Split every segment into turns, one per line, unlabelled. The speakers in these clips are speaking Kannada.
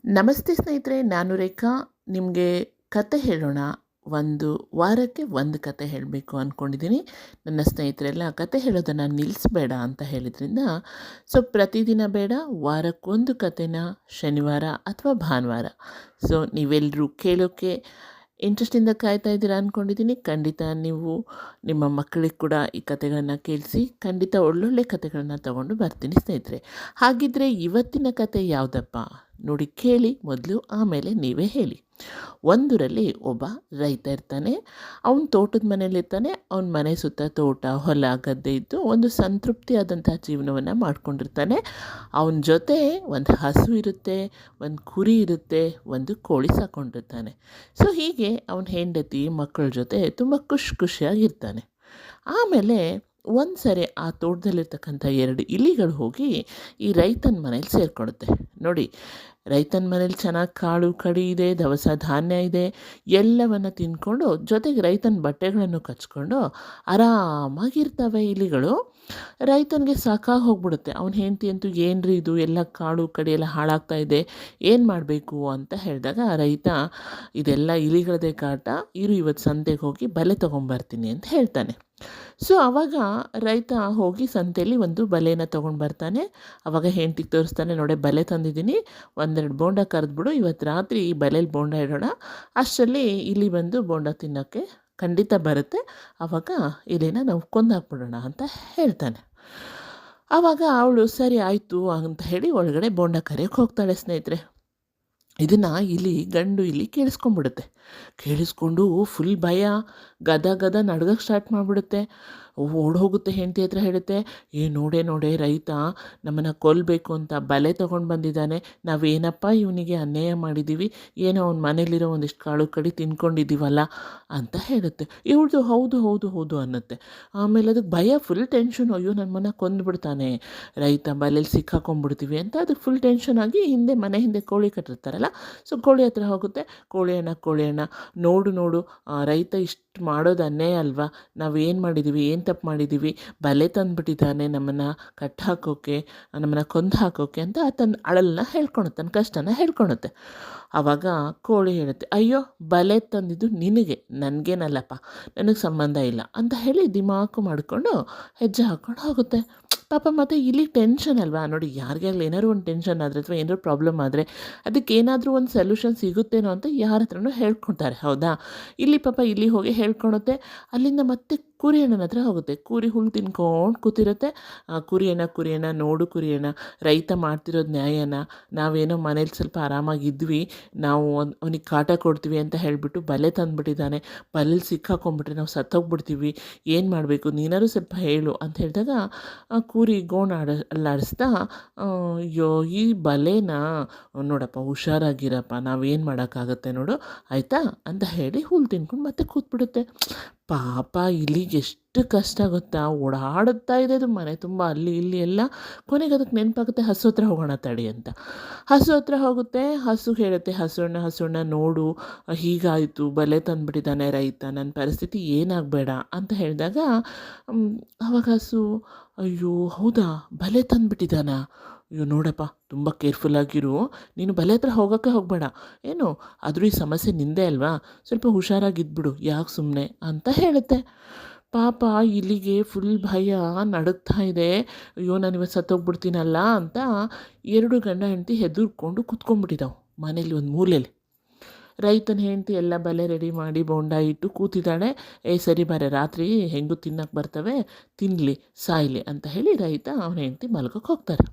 ನಮಸ್ತೆ ಸ್ನೇಹಿತರೆ, ನಾನು ರೇಖಾ. ನಿಮಗೆ ಕತೆ ಹೇಳೋಣ. ಒಂದು ವಾರಕ್ಕೆ ಒಂದು ಕತೆ ಹೇಳಬೇಕು ಅಂದ್ಕೊಂಡಿದ್ದೀನಿ. ನನ್ನ ಸ್ನೇಹಿತರೆಲ್ಲ ಕತೆ ಹೇಳೋದನ್ನು ನಿಲ್ಲಿಸಬೇಡ ಅಂತ ಹೇಳಿದ್ರಿಂದ, ಪ್ರತಿದಿನ ಬೇಡ, ವಾರಕ್ಕೊಂದು ಕತೆನ ಶನಿವಾರ ಅಥವಾ ಭಾನುವಾರ. ನೀವೆಲ್ಲರೂ ಕೇಳೋಕ್ಕೆ ಇಂಟ್ರೆಸ್ಟಿಂದ ಕಾಯ್ತಾ ಇದ್ದೀರಾ ಅಂದ್ಕೊಂಡಿದ್ದೀನಿ. ಖಂಡಿತ ನೀವು ನಿಮ್ಮ ಮಕ್ಕಳಿಗೆ ಕೂಡ ಈ ಕತೆಗಳನ್ನು ಕೇಳಿಸಿ. ಖಂಡಿತ ಒಳ್ಳೊಳ್ಳೆ ಕತೆಗಳನ್ನು ತಗೊಂಡು ಬರ್ತೀನಿ ಸ್ನೇಹಿತರೆ. ಹಾಗಿದ್ದರೆ ಇವತ್ತಿನ ಕತೆ ಯಾವುದಪ್ಪ ನೋಡಿ, ಕೇಳಿ ಮೊದಲು, ಆಮೇಲೆ ನೀವೇ ಹೇಳಿ. ಒಂದೂರಲ್ಲಿ ಒಬ್ಬ ರೈತ ಇರ್ತಾನೆ. ಅವನು ತೋಟದ ಮನೇಲಿರ್ತಾನೆ. ಅವನ ಮನೆ ಸುತ್ತ ತೋಟ, ಹೊಲ, ಗದ್ದೆ ಇದ್ದು ಒಂದು ಸಂತೃಪ್ತಿಯಾದಂಥ ಜೀವನವನ್ನು ಮಾಡ್ಕೊಂಡಿರ್ತಾನೆ. ಅವನ ಜೊತೆ ಒಂದು ಹಸು ಇರುತ್ತೆ, ಒಂದು ಕುರಿ ಇರುತ್ತೆ, ಒಂದು ಕೋಳಿ ಸಾಕೊಂಡಿರ್ತಾನೆ. ಹೀಗೆ ಅವನ ಹೆಂಡತಿ ಮಕ್ಕಳ ಜೊತೆ ತುಂಬ ಖುಷಿಯಾಗಿರ್ತಾನೆ. ಆಮೇಲೆ ಒಂದು ಸರಿ ಆ ತೋಟದಲ್ಲಿರ್ತಕ್ಕಂಥ 2 ಇಲಿಗಳು ಹೋಗಿ ಈ ರೈತನ ಮನೇಲಿ ಸೇರಿಕೊಳ್ಳುತ್ತೆ. ನೋಡಿ, ರೈತನ ಮನೇಲಿ ಚೆನ್ನಾಗಿ ಕಾಳು ಕಡಿ ಇದೆ, ದವಸ ಧಾನ್ಯ ಇದೆ, ಎಲ್ಲವನ್ನು ತಿಂದ್ಕೊಂಡು ಜೊತೆಗೆ ರೈತನ ಬಟ್ಟೆಗಳನ್ನು ಕಚ್ಕೊಂಡು ಆರಾಮಾಗಿರ್ತವೆ ಇಲಿಗಳು. ರೈತನಿಗೆ ಸಾಕಾಗಿ ಹೋಗ್ಬಿಡುತ್ತೆ. ಅವನ ಹೆಂಡತಿ ಅಂತೂ ಏನ್ರಿ ಇದು, ಎಲ್ಲ ಕಾಳು ಕಡಿ ಎಲ್ಲ ಹಾಳಾಗ್ತಾ ಇದೆ, ಏನು ಮಾಡಬೇಕು ಅಂತ ಹೇಳಿದಾಗ ರೈತ, ಇದೆಲ್ಲ ಇಲಿಗಳದೇ ಕಾಟ, ಇವತ್ತು ಸಂತೆಗೆ ಹೋಗಿ ಬಲೆ ತೊಗೊಂಬರ್ತೀನಿ ಅಂತ ಹೇಳ್ತಾನೆ. ಆವಾಗ ರೈತ ಹೋಗಿ ಸಂತೆಯಲ್ಲಿ ಒಂದು ಬಲೆನ ತೊಗೊಂಡು ಬರ್ತಾನೆ. ಆವಾಗ ಹೆಂಡ್ತಿಗೆ ತೋರಿಸ್ತಾನೆ, ನೋಡಿ ಬಲೆ ತಂದಿದ್ದೀನಿ, 1-2 ಬೋಂಡ ಕರೆದ್ಬಿಡು, ಇವತ್ತು ರಾತ್ರಿ ಈ ಬಲೆಯಲ್ಲಿ ಬೋಂಡ ಇಡೋಣ, ಅಷ್ಟರಲ್ಲಿ ಇಲಿ ಬಂದು ಬೋಂಡ ತಿನ್ನೋಕ್ಕೆ ಖಂಡಿತ ಬರುತ್ತೆ, ಆವಾಗ ಇಲಿನ ನಾವು ಕೊಂದಾಕ್ಬಿಡೋಣ ಅಂತ ಹೇಳ್ತಾನೆ. ಆವಾಗ ಅವಳು ಸರಿ ಆಯಿತು ಅಂತ ಹೇಳಿ ಒಳಗಡೆ ಬೋಂಡ ಕರೆಯೋಕ್ಕೆ ಹೋಗ್ತಾಳೆ ಸ್ನೇಹಿತರೆ. ಇದನ್ನು ಗಂಡು ಇಲಿ ಕೇಳಿಸ್ಕೊಂಡ್ಬಿಡುತ್ತೆ. ಕೇಳಿಸ್ಕೊಂಡು ಫುಲ್ ಭಯ, ಗದ ನಡ್ಗಕ್ಕೆ ಸ್ಟಾರ್ಟ್ ಮಾಡಿಬಿಡುತ್ತೆ. ಓಡೋಗುತ್ತೆ, ಹೆಂಡತಿ ಹತ್ರ ಹೇಳುತ್ತೆ, ನೋಡೆ ರೈತ ನಮ್ಮನ್ನು ಕೊಲ್ಲಬೇಕು ಅಂತ ಬಲೆ ತೊಗೊಂಡು ಬಂದಿದ್ದಾನೆ, ನಾವೇನಪ್ಪ ಇವನಿಗೆ ಅನ್ಯಾಯ ಮಾಡಿದ್ದೀವಿ, ಏನೋ ಅವ್ನ ಮನೇಲಿರೋ ಒಂದಿಷ್ಟು ಕಾಳು ಕಡಿ ತಿನ್ಕೊಂಡಿದ್ದೀವಲ್ಲ ಅಂತ ಹೇಳುತ್ತೆ. ಇವಳ್ದು ಹೌದು ಹೌದು ಹೌದು ಅನ್ನತ್ತೆ. ಆಮೇಲೆ ಅದಕ್ಕೆ ಭಯ, ಫುಲ್ ಟೆನ್ಷನ್, ಅಯ್ಯೋ ನಮ್ಮನ್ನು ಕೊಂದುಬಿಡ್ತಾನೆ, ರೈತ ಬಲೆಯಲ್ಲಿ ಸಿಕ್ಕಾಕೊಂಡ್ಬಿಡ್ತೀವಿ ಅಂತ ಅದಕ್ಕೆ ಫುಲ್ ಟೆನ್ಷನ್ ಆಗಿ ಮನೆ ಹಿಂದೆ ಕೋಳಿ ಕಟ್ಟಿರ್ತಾರಲ್ಲ, ಕೋಳಿ ಹತ್ರ ಹೋಗುತ್ತೆ. ಕೋಳಿ ಅಣ್ಣ ನೋಡು, ರೈತ ಇಷ್ಟು ಮಾಡೋದು ಅನ್ಯಾಯ ಅಲ್ವಾ, ನಾವೇನು ಮಾಡಿದ್ದೀವಿ, ಏನು ತಪ್ಪು ಮಾಡಿದ್ದೀವಿ, ಬಲೆ ತಂದುಬಿಟ್ಟಿದ್ದಾನೆ ನಮ್ಮನ್ನು ಕಟ್ಟು ಹಾಕೋಕ್ಕೆ, ನಮ್ಮನ್ನು ಕೊಂದು ಹಾಕೋಕ್ಕೆ ಅಂತ ತನ್ನ ಅಳಲನ್ನ ಹೇಳ್ಕೊಳುತ್ತೆ, ತನ್ನ ಕಷ್ಟನ ಹೇಳ್ಕೊಳುತ್ತೆ. ಆವಾಗ ಕೋಳಿ ಹೇಳುತ್ತೆ, ಅಯ್ಯೋ ಬಲೆ ತಂದಿದ್ದು ನಿನಗೆ, ನನಗೇನಲ್ಲಪ್ಪ, ನನಗೆ ಸಂಬಂಧ ಇಲ್ಲ ಅಂತ ಹೇಳಿ ದಿಮಾಕು ಮಾಡಿಕೊಂಡು ಹೆಜ್ಜೆ ಹಾಕ್ಕೊಂಡು ಹೋಗುತ್ತೆ. ಪಾಪ ಮತ್ತು ಇಲ್ಲಿ ಟೆನ್ಷನ್ ಅಲ್ವಾ, ನೋಡಿ ಯಾರಿಗಾಗಲಿ ಏನಾದ್ರು ಒಂದು ಟೆನ್ಷನ್ ಆದರೆ ಅಥವಾ ಏನಾದ್ರು ಪ್ರಾಬ್ಲಮ್ ಆದರೆ ಅದಕ್ಕೆ ಏನಾದರೂ ಒಂದು ಸೊಲ್ಯೂಷನ್ ಸಿಗುತ್ತೇನೋ ಅಂತ ಯಾರ ಹತ್ರನೂ ಹೇಳ್ಕೊತಾರೆ, ಹೌದಾ. ಪಾಪ ಹೋಗಿ ಹೇಳ್ಕೊಳುತ್ತೆ. ಅಲ್ಲಿಂದ ಮತ್ತೆ ಕುರಿ ಅಣ್ಣನ ಹತ್ರ ಹೋಗುತ್ತೆ. ಕುರಿ ಹುಲ್ಲು ತಿನ್ಕೊಂಡು ಕೂತಿರುತ್ತೆ. ಕುರಿಯಣ್ಣ ನೋಡು ಕುರಿಯಣ್ಣ, ರೈತ ಮಾಡ್ತಿರೋದು ನ್ಯಾಯನ, ನಾವೇನೋ ಮನೇಲಿ ಸ್ವಲ್ಪ ಆರಾಮಾಗಿದ್ವಿ, ನಾವು ಅವನಿಗೆ ಕಾಟ ಕೊಡ್ತೀವಿ ಅಂತ ಹೇಳಿಬಿಟ್ಟು ಬಲೆ ತಂದುಬಿಟ್ಟಿದ್ದಾನೆ, ಬಲೆಯಲ್ಲಿ ಸಿಕ್ಕಾಕೊಂಡ್ಬಿಟ್ರೆ ನಾವು ಸತ್ತೋಗ್ಬಿಡ್ತೀವಿ, ಏನು ಮಾಡಬೇಕು ನೀನಾದ್ರು ಸ್ವಲ್ಪ ಹೇಳು ಅಂತ ಹೇಳಿದಾಗ ಕುರಿ ಅಲ್ಲಾಡಿಸ್ತಾ, ಅಯ್ಯೋ ಈ ಬಲೆನ ನೋಡಪ್ಪ ಹುಷಾರಾಗಿರಪ್ಪ, ನಾವೇನು ಮಾಡೋಕ್ಕಾಗತ್ತೆ ನೋಡು ಆಯಿತಾ ಅಂತ ಹೇಳಿ ಹುಲ್ಲು ತಿನ್ಕೊಂಡು ಮತ್ತೆ ಕೂತ್ಬಿಡುತ್ತೆ. ಪಾಪ ಇಲ್ಲಿಗೆ ಎಷ್ಟು ಕಷ್ಟ ಗೊತ್ತಾ, ಓಡಾಡುತ್ತಾ ಇದೆ ಅದು ಮನೆ ತುಂಬ ಅಲ್ಲಿ ಇಲ್ಲಿ ಎಲ್ಲ. ಕೊನೆಗೆ ಅದಕ್ಕೆ ನೆನಪಾಗುತ್ತೆ, ಹಸು ಹತ್ರ ಹೋಗೋಣ ತಡಿ ಅಂತ. ಹಸು ಹತ್ರ ಹೋಗುತ್ತೆ. ಹಸು ಹೇಳುತ್ತೆ, ಹಸುಣ್ಣ ನೋಡು, ಹೀಗಾಯಿತು, ಬಲೆ ತಂದುಬಿಟ್ಟಿದ್ದಾನೆ ರೈತ, ನನ್ನ ಪರಿಸ್ಥಿತಿ ಏನಾಗಬೇಡ ಅಂತ ಹೇಳಿದಾಗ ಆವಾಗ ಹಸು, ಅಯ್ಯೋ ಹೌದಾ ಬಲೆ ತಂದುಬಿಟ್ಟಿದ್ದಾನ, ಅಯ್ಯೋ ನೋಡಪ್ಪ ತುಂಬ ಕೇರ್ಫುಲ್ಲಾಗಿರು, ನೀನು ಬಲೆ ಹತ್ರ ಹೋಗೋಕ್ಕೆ ಹೋಗಬೇಡ, ಏನು ಆದರೂ ಈ ಸಮಸ್ಯೆ ನಿಂದೆ ಅಲ್ವಾ, ಸ್ವಲ್ಪ ಹುಷಾರಾಗಿದ್ಬಿಡು, ಯಾಕೆ ಸುಮ್ಮನೆ ಅಂತ ಹೇಳುತ್ತೆ. ಪಾಪ ಇಲ್ಲಿಗೆ ಫುಲ್ ಭಯ, ನಡುಗ್ತಾ ಇದೆ, ಅಯ್ಯೋ ನಾನು ಇವತ್ತು ಸತ್ತೋಗ್ಬಿಡ್ತೀನಲ್ಲ ಅಂತ 2 ಗಂಡ ಹೆಂಡತಿ ಹೆದರ್ಕೊಂಡು ಕೂತ್ಕೊಂಡ್ಬಿಟ್ಟಿದ್ದಾವೆ ಮನೇಲಿ ಒಂದು ಮೂಲೆಯಲ್ಲಿ. ರೈತನ ಹೆಂಡತಿ ಎಲ್ಲ ಬಲೆ ರೆಡಿ ಮಾಡಿ ಬೋಂಡ ಇಟ್ಟು ಕೂತಿದ್ದಾಳೆ. ಸರಿ ಬಾರೆ, ರಾತ್ರಿ ಹೆಂಗೂ ತಿನ್ನಕ್ಕೆ ಬರ್ತವೆ, ತಿನ್ನಲಿ ಸಾಯಲಿ ಅಂತ ಹೇಳಿ ರೈತ ಅವನ ಹೆಂಡತಿ ಮಲ್ಗೋಕ್ಕೆ ಹೋಗ್ತಾರೆ.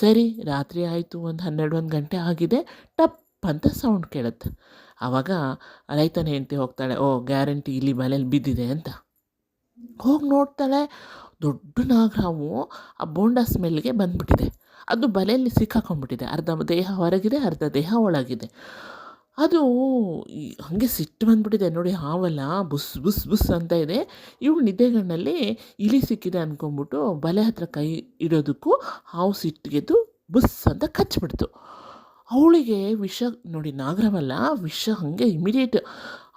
ಸರಿ ರಾತ್ರಿ ಆಯಿತು, ಒಂದು 12-1 ಗಂಟೆ ಆಗಿದೆ. ಟಪ್ ಅಂತ ಸೌಂಡ್ ಕೇಳುತ್ತೆ. ಆವಾಗ ರೈತನ ಹೆಂಡತಿ ಹೋಗ್ತಾಳೆ, ಗ್ಯಾರಂಟಿ ಇಲ್ಲಿ ಬಲೆಯಲ್ಲಿ ಬಿದ್ದಿದೆ ಅಂತ ಹೋಗಿ ನೋಡ್ತಾಳೆ. ದೊಡ್ಡ ನಾಗರಾವು ಆ ಬೋಂಡ ಸ್ಮೆಲ್ಗೆ ಬಂದ್ಬಿಟ್ಟಿದೆ. ಅದು ಬಲೆಯಲ್ಲಿ ಸಿಕ್ಕಾಕೊಂಡ್ಬಿಟ್ಟಿದೆ, ಅರ್ಧ ದೇಹ ಹೊರಗಿದೆ, ಅರ್ಧ ದೇಹ ಒಳಗಿದೆ. ಅದು ಹಾಗೆ ಸಿಟ್ಟು ಬಂದುಬಿಟ್ಟಿದೆ, ನೋಡಿ ಹಾವಲ್ಲ ಬುಸ್ ಬುಸ್ ಬುಸ್ ಅಂತ ಇದೆ. ಇವಳು ನಿದ್ದೆಗಣ್ಣಲ್ಲಿ ಇಲಿ ಸಿಕ್ಕಿದೆ ಅಂದ್ಕೊಂಬಿಟ್ಟು ಬಲೆ ಹತ್ರ ಕೈ ಇಡೋದಕ್ಕೂ ಹಾವು ಸಿಟ್ಟಿಗೆದ್ದು ಬುಸ್ ಅಂತ ಕಚ್ಚಿಬಿಡ್ತು. ಅವಳಿಗೆ ವಿಷ, ನೋಡಿ ನಾಗರವಲ್ಲ, ವಿಷ ಹಾಗೆ ಇಮಿಡಿಯೇಟ್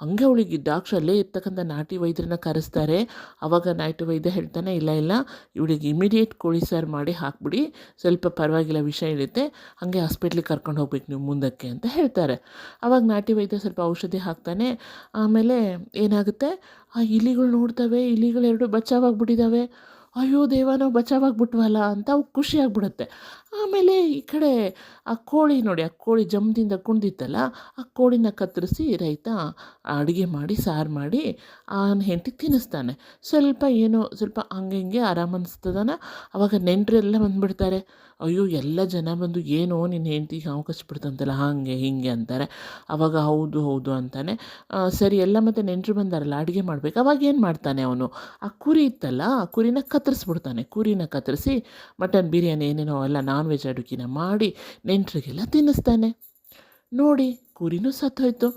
ಹಾಗೆ ಅವಳಿಗೆ ಇದ್ದಾಕ್ಷ ಅಲ್ಲೇ ಇರ್ತಕ್ಕಂಥ ನಾಟಿ ವೈದ್ಯರನ್ನ ಕರೆಸ್ತಾರೆ. ಆವಾಗ ನಾಟಿ ವೈದ್ಯ ಹೇಳ್ತಾನೆ, ಇಲ್ಲ ಇಲ್ಲ, ಇವಳಿಗೆ ಇಮಿಡಿಯೇಟ್ ಕೋಳಿ ಸಾರು ಮಾಡಿ ಹಾಕ್ಬಿಡಿ, ಸ್ವಲ್ಪ ಪರವಾಗಿಲ್ಲ ವಿಷ ಇರುತ್ತೆ, ಹಾಗೆ ಹಾಸ್ಪಿಟ್ಲಿಗೆ ಕರ್ಕೊಂಡು ಹೋಗ್ಬೇಕು ನೀವು ಮುಂದಕ್ಕೆ ಅಂತ ಹೇಳ್ತಾರೆ. ಆವಾಗ ನಾಟಿ ವೈದ್ಯ ಸ್ವಲ್ಪ ಔಷಧಿ ಹಾಕ್ತಾನೆ. ಆಮೇಲೆ ಏನಾಗುತ್ತೆ, ಆ ಇಲಿಗಳು ನೋಡ್ತವೆ, ಇಲಿಗಳೆರಡು ಬಚಾವಾಗ್ಬಿಟ್ಟಿದ್ದಾವೆ. ಅಯ್ಯೋ ದೇವ, ನಾವು ಬಚಾವಾಗ್ಬಿಟ್ವಲ್ಲ ಅಂತ ಅವು ಖುಷಿ ಆಗ್ಬಿಡುತ್ತೆ. ಆಮೇಲೆ ಈ ಕಡೆ ಆ ಕೋಳಿ ನೋಡಿ, ಆ ಕೋಳಿ ಜಂಬದಿಂದ ಕುಣ್ದಿತ್ತಲ್ಲ, ಆ ಕೋಳಿನ ಕತ್ತರಿಸಿ ರೈತ ಅಡುಗೆ ಮಾಡಿ ಸಾರು ಮಾಡಿ ಅವನ ಹೆಂಡತಿಗೆ ತಿನ್ನಿಸ್ತಾನೆ. ಸ್ವಲ್ಪ ಹಂಗೆ ಹಿಂಗೆ ಆರಾಮ ಅನಿಸ್ತದನ. ಆವಾಗ ನೆಂಟರೆಲ್ಲ ಬಂದುಬಿಡ್ತಾರೆ. ಅಯ್ಯೋ ಎಲ್ಲ ಜನ ಬಂದು, ಏನೋ ನಿನ್ನ ಹೆಂಡ್ತಿಗೆ ಹಾವು ಕಚ್ಬಿಡ್ತಂತಲ್ಲ ಹಾಗೆ ಹೀಗೆ ಅಂತಾರೆ. ಆವಾಗ ಹೌದು ಹೌದು ಅಂತಾನೆ. ಸರಿ ಎಲ್ಲ ಮತ್ತೆ ನೆಂಟರು ಬಂದಾರಲ್ಲ ಅಡುಗೆ ಮಾಡಬೇಕು. ಅವಾಗ ಏನು ಮಾಡ್ತಾನೆ ಅವನು, ಆ ಕುರಿ ಇತ್ತಲ್ಲ ಆ ಕುರಿನ ಕತ್ತರಿಸ್ಬಿಡ್ತಾನೆ. ಕುರಿನ ಕತ್ತರಿಸಿ ಮಟನ್ ಬಿರಿಯಾನಿ ಏನೇನೋ ಎಲ್ಲ ನಾನ್ ವೆಜ್ ಅಡುಗೆನ ಮಾಡಿ ನೆಂಟರಿಗೆಲ್ಲ ತಿನ್ನಿಸ್ತಾನೆ. ನೋಡಿ ಕುರಿನೂ ಸತ್ತೋಯ್ತು.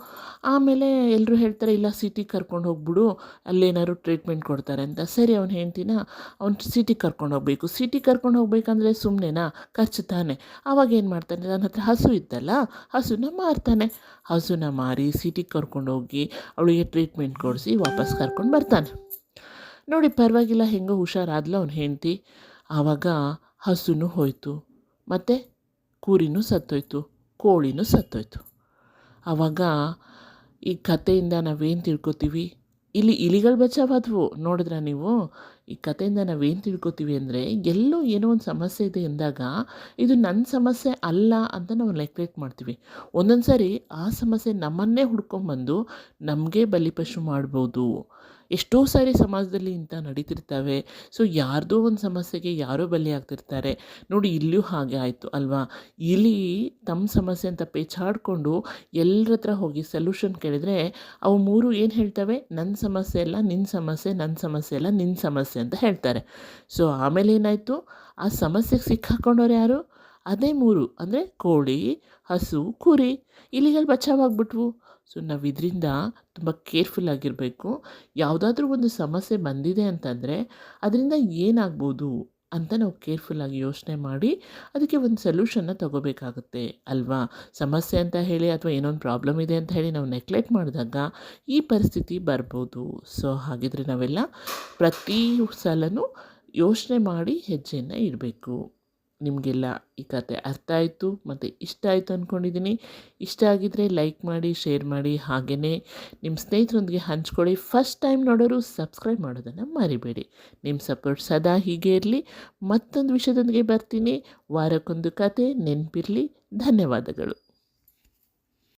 ಆಮೇಲೆ ಎಲ್ಲರೂ ಹೇಳ್ತಾರೆ, ಇಲ್ಲ ಸಿಟಿಗೆ ಕರ್ಕೊಂಡು ಹೋಗ್ಬಿಡು, ಅಲ್ಲೇನಾದ್ರು ಟ್ರೀಟ್ಮೆಂಟ್ ಕೊಡ್ತಾರೆ ಅಂತ. ಸರಿ, ಅವ್ನ ಹೆಂಡ್ತಿನ ಅವ್ನು ಸಿಟಿಗೆ ಕರ್ಕೊಂಡು ಹೋಗಬೇಕು. ಸಿಟಿಗೆ ಕರ್ಕೊಂಡು ಹೋಗ್ಬೇಕಂದ್ರೆ ಸುಮ್ಮನೆನಾ, ಖರ್ಚು ತಾನೆ. ಆವಾಗ ಏನು ಮಾಡ್ತಾನೆ, ನನ್ನ ಹತ್ರ ಹಸು ಇತ್ತಲ್ಲ, ಹಸುನ ಮಾರ್ತಾನೆ. ಹಸುನ ಮಾರಿ ಸಿಟಿಗೆ ಕರ್ಕೊಂಡೋಗಿ ಅವಳಿಗೆ ಟ್ರೀಟ್ಮೆಂಟ್ ಕೊಡಿಸಿ ವಾಪಸ್ ಕರ್ಕೊಂಡು ಬರ್ತಾನೆ. ನೋಡಿ ಪರವಾಗಿಲ್ಲ, ಹೆಂಗೋ ಹುಷಾರಾದ್ಲು ಅವ್ನ ಹೆಂಡ್ತಿ. ಆವಾಗ ಹಸುನೂ ಹೋಯಿತು, ಮತ್ತು ಕುರಿನೂ ಸತ್ತೋಯ್ತು, ಕೋಳಿನೂ ಸತ್ತೋಯ್ತು. ಆವಾಗ ಈ ಕಥೆಯಿಂದ ನಾವೇನು ತಿಳ್ಕೊತೀವಿ, ಇಲ್ಲಿ ಇಲಿಗಳು ಬಚಾವಾದವು ನೋಡಿದ್ರೆ ನೀವು. ಈ ಕಥೆಯಿಂದ ನಾವೇನು ತಿಳ್ಕೊತೀವಿ ಅಂದರೆ, ಎಲ್ಲೋ ಏನೋ ಒಂದು ಸಮಸ್ಯೆ ಇದೆ ಎಂದಾಗ ಇದು ನನ್ನ ಸಮಸ್ಯೆ ಅಲ್ಲ ಅಂತ ನಾವು ನೆಗ್ಲೆಕ್ಟ್ ಮಾಡ್ತೀವಿ. ಒಂದೊಂದು ಸಾರಿ ಆ ಸಮಸ್ಯೆ ನಮ್ಮನ್ನೇ ಹುಡ್ಕೊಂಬಂದು ನಮಗೆ ಬಲಿಪಶು ಮಾಡ್ಬೋದು. ಎಷ್ಟೋ ಸಾರಿ ಸಮಾಜದಲ್ಲಿ ಇಂಥ ನಡೀತಿರ್ತವೆ. ಸೊ ಯಾರ್ದೋ ಒಂದು ಸಮಸ್ಯೆಗೆ ಯಾರೋ ಬಲಿಯಾಗ್ತಿರ್ತಾರೆ. ನೋಡಿ ಇಲ್ಲಿಯೂ ಹಾಗೆ ಆಯಿತು ಅಲ್ವಾ. ಇಲಿ ತಮ್ಮ ಸಮಸ್ಯೆ ಅಂತ ಪೇಚಾಡಿಕೊಂಡು ಎಲ್ಲರ ಹತ್ರ ಹೋಗಿ ಸೊಲ್ಯೂಷನ್ ಕೇಳಿದರೆ ಅವು ಮೂರು ಏನು ಹೇಳ್ತವೆ, ನನ್ನ ಸಮಸ್ಯೆ ಅಲ್ಲ ನಿನ್ನ ಸಮಸ್ಯೆ, ನನ್ನ ಸಮಸ್ಯೆ ಅಲ್ಲ ನಿನ್ನ ಸಮಸ್ಯೆ ಅಂತ ಹೇಳ್ತಾರೆ. ಸೊ ಆಮೇಲೆ ಏನಾಯಿತು, ಆ ಸಮಸ್ಯೆಗೆ ಸಿಕ್ಕಾಕೊಂಡವ್ರು ಯಾರು, ಅದೇ ಮೂರು, ಅಂದರೆ ಕೋಳಿ, ಹಸು, ಕುರಿ. ಇಲಿಗಳು ಬಚಾವಾಗ್ಬಿಟ್ವು. ಸೊ ನಾವು ಇದರಿಂದ ತುಂಬ ಕೇರ್ಫುಲ್ಲಾಗಿರಬೇಕು. ಯಾವುದಾದ್ರೂ ಒಂದು ಸಮಸ್ಯೆ ಬಂದಿದೆ ಅಂತಂದರೆ ಅದರಿಂದ ಏನಾಗ್ಬೋದು ಅಂತ ನಾವು ಕೇರ್ಫುಲ್ಲಾಗಿ ಯೋಚನೆ ಮಾಡಿ ಅದಕ್ಕೆ ಒಂದು ಸೊಲ್ಯೂಷನ್ನ ತಗೋಬೇಕಾಗುತ್ತೆ ಅಲ್ವಾ. ಸಮಸ್ಯೆ ಅಂತ ಹೇಳಿ ಅಥವಾ ಏನೋ ಒಂದು ಪ್ರಾಬ್ಲಮ್ ಇದೆ ಅಂತ ಹೇಳಿ ನಾವು ನೆಗ್ಲೆಕ್ಟ್ ಮಾಡಿದಾಗ ಈ ಪರಿಸ್ಥಿತಿ ಬರ್ಬೋದು. ಸೊ ಹಾಗಿದ್ರೆ ನಾವೆಲ್ಲ ಪ್ರತಿ ಸಲನೂ ಯೋಚನೆ ಮಾಡಿ ಹೆಜ್ಜೆಯನ್ನು ಇಡಬೇಕು. ನಿಮಗೆಲ್ಲ ಈ ಕತೆ ಅರ್ಥ ಆಯಿತು ಮತ್ತು ಇಷ್ಟ ಆಯಿತು ಅಂದ್ಕೊಂಡಿದ್ದೀನಿ. ಇಷ್ಟ ಆಗಿದ್ದರೆ ಲೈಕ್ ಮಾಡಿ, ಶೇರ್ ಮಾಡಿ, ಹಾಗೆಯೇ ನಿಮ್ಮ ಸ್ನೇಹಿತರೊಂದಿಗೆ ಹಂಚ್ಕೊಳ್ಳಿ. ಫಸ್ಟ್ ಟೈಮ್ ನೋಡೋರು ಸಬ್ಸ್ಕ್ರೈಬ್ ಮಾಡೋದನ್ನು ಮರಿಬೇಡಿ. ನಿಮ್ಮ ಸಪೋರ್ಟ್ ಸದಾ ಹೀಗೆ ಇರಲಿ. ಮತ್ತೊಂದು ವಿಷಯದೊಂದಿಗೆ ಬರ್ತೀನಿ. ವಾರಕ್ಕೊಂದು ಕತೆ ನೆನಪಿರಲಿ. ಧನ್ಯವಾದಗಳು.